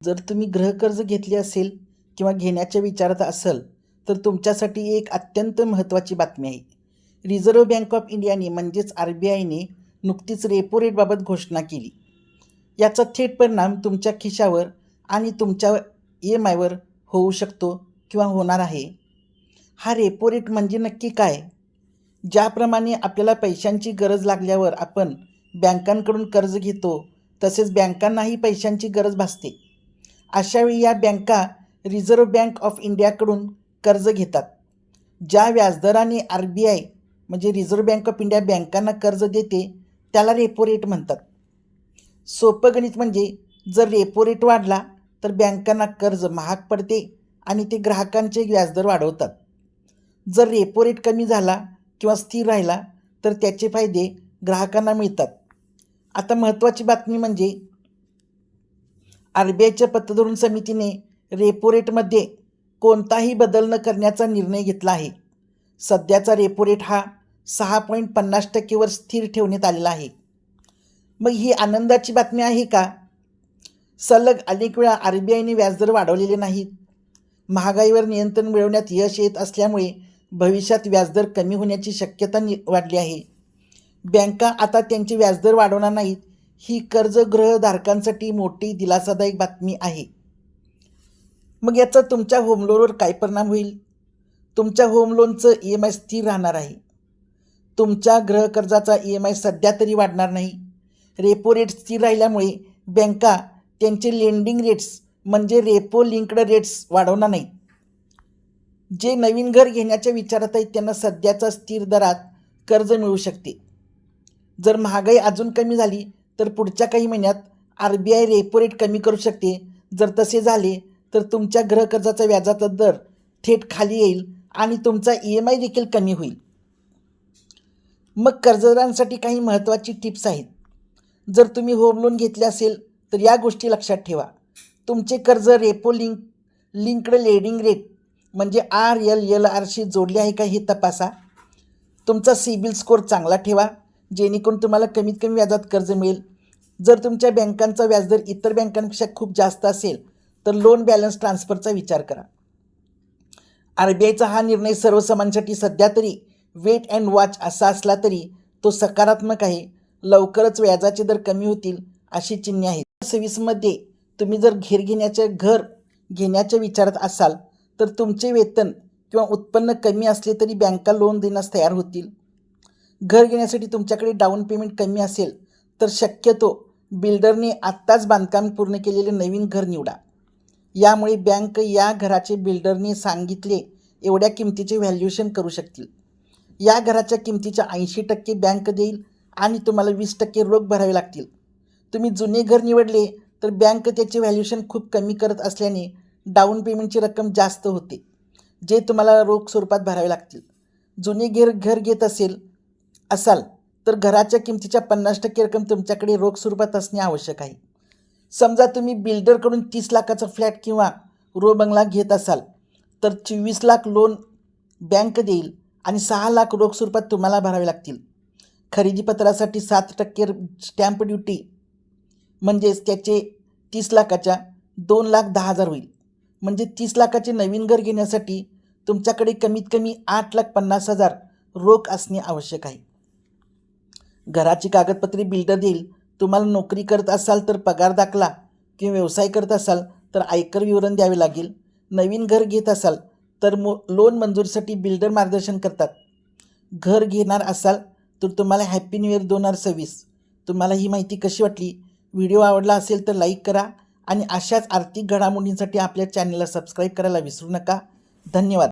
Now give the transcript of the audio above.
जर तुम्ही गृहकर्ज घेतले असेल किंवा घेण्याच्या विचारात असाल तर तुमच्यासाठी एक अत्यंत महत्त्वाची बातमी आहे. रिझर्व्ह बँक ऑफ इंडियाने म्हणजेच RBIने नुकतीच रेपो रेटबाबत घोषणा केली. याचा थेट परिणाम तुमच्या खिशावर आणि तुमच्या EMIवर होऊ शकतो किंवा होणार आहे. हा रेपो रेट म्हणजे नक्की काय? ज्याप्रमाणे आपल्याला पैशांची गरज लागल्यावर आपण बँकांकडून कर्ज घेतो, तसेच बँकांनाही पैशांची गरज भासते. अशावेळी या बँका रिझर्व्ह बँक ऑफ इंडियाकडून कर्ज घेतात. ज्या व्याजदराने RBI म्हणजे रिझर्व्ह बँक ऑफ इंडिया बँकांना कर्ज देते त्याला रेपो रेट म्हणतात. सोपं गणित म्हणजे जर रेपो रेट वाढला तर बँकांना कर्ज महाग पडते आणि ते ग्राहकांचे व्याजदर वाढवतात. जर रेपो रेट कमी झाला किंवा स्थिर राहिला तर त्याचे फायदे ग्राहकांना मिळतात. आता महत्त्वाची बातमी म्हणजे RBIच्या पतधोरण समितीने रेपो रेटमध्ये कोणताही बदल न करण्याचा निर्णय घेतला आहे. सध्याचा रेपो रेट हा 6.50% स्थिर ठेवण्यात आलेला आहे. मग ही आनंदाची बातमी आहे का? सलग अनेक वेळा RBIने व्याजदर वाढवलेले नाहीत. महागाईवर नियंत्रण मिळवण्यात यश येत असल्यामुळे भविष्यात व्याजदर कमी होण्याची शक्यता वाढली आहे. बँका आता त्यांचे व्याजदर वाढवणार नाहीत. ही कर्जगृहधारकांसाठी मोठी दिलासादायक बातमी आहे. मग याचा तुमच्या होम लोनवर काय परिणाम होईल? तुमच्या होम लोनचं EMI स्थिर राहणार आहे. तुमच्या गृहकर्जाचा EMI सध्या तरी वाढणार नाही. रेपो रेट स्थिर राहिल्यामुळे बँका त्यांचे लेंडिंग रेट्स म्हणजे रेपो लिंक्ड रेट्स वाढवणार नाहीत. जे नवीन घर घेण्याच्या विचारात आहेत त्यांना सध्याच्या स्थिर दरात कर्ज मिळू शकते. जर महागाई अजून कमी झाली तर पुढच्या काही महिन्यात RBI रेपो रेट कमी करू शकते. जर तसे झाले तर तुमच्या गृहकर्जाचा व्याजाचा दर थेट खाली येईल आणि तुमचा EMI देखील कमी होईल. मग कर्जदारांसाठी काही महत्त्वाची टिप्स आहेत. जर तुम्ही होम लोन घेतले असेल तर या गोष्टी लक्षात ठेवा. तुमचे कर्ज रेपो लिंक्ड लेंडिंग रेट म्हणजे RLLRशी जोडले आहे का हे तपासा. तुमचा सिबिल स्कोअर चांगला ठेवा जेणेकरून तुम्हाला कमीत कमी व्याजात कर्ज मिळेल. जर तुमच्या बँकांचा व्याजदर इतर बँकांपेक्षा खूप जास्त असेल तर लोन बॅलन्स ट्रान्सफरचा विचार करा. RBIचा हा निर्णय सर्वसामान्यांसाठी सध्या तरी वेट अँड वॉच असा असला तरी तो सकारात्मक आहे. लवकरच व्याजाचे दर कमी होतील अशी चिन्हे आहेत. 2026मध्ये तुम्ही जर घर घेण्याच्या विचारात असाल तर तुमचे वेतन किंवा उत्पन्न कमी असले तरी बँका लोन देण्यास तयार होतील. घर घेण्यासाठी तुमच्याकडे डाऊन पेमेंट कमी असेल तर शक्यतो बिल्डरने आत्ताच बांधकाम पूर्ण केलेले नवीन घर निवडा. यामुळे बँक या घराचे बिल्डरने सांगितले एवढ्या किमतीचे व्हॅल्युएशन करू शकतील. या घराच्या किमतीच्या 80% बँक देईल आणि तुम्हाला 20% रोख भरावे लागतील. तुम्ही जुने घर निवडले तर बँक त्याचे व्हॅल्युएशन खूप कमी करत असल्याने डाऊन पेमेंटची रक्कम जास्त होते जे तुम्हाला रोख स्वरूपात भरावे लागतील. जुने घर घेत असाल तर घराच्या किमतीच्या 50% रक्कम तुमच्याकडे रोख स्वरूपात असणे आवश्यक आहे. समजा तुम्ही बिल्डरकडून 30 लाखाचा फ्लॅट किंवा रो बंगला घेत असाल तर 24 लाख लोन बँक देईल आणि 6 लाख रोख स्वरूपात तुम्हाला भरावे लागतील. खरेदीपत्रासाठी 7% स्टॅम्प ड्युटी म्हणजेच त्याचे 30 लाखाच्या 2,10,000 होईल. म्हणजे 30 लाखाचे नवीन घर घेण्यासाठी तुमच्याकडे कमीत कमी 8,50,000 रोख असणे आवश्यक आहे. घराची कागदपत्रे बिल्डर देईल. तुम्हाला नोकरी करत असाल तर पगार दाखला किंवा व्यवसाय करत असाल तर आयकर विवरण द्यावे लागेल. नवीन घर घेत असाल तर लोन मंजुरीसाठी बिल्डर मार्गदर्शन करतात. घर घेणार असाल तर तुम्हाला हॅपी न्यू इयर 2026. तुम्हाला ही माहिती कशी वाटली? व्हिडिओ आवडला असेल तर लाईक करा आणि अशाच आर्थिक घडामोडींसाठी आपल्या चॅनलला सबस्क्राईब करायला विसरू नका. धन्यवाद.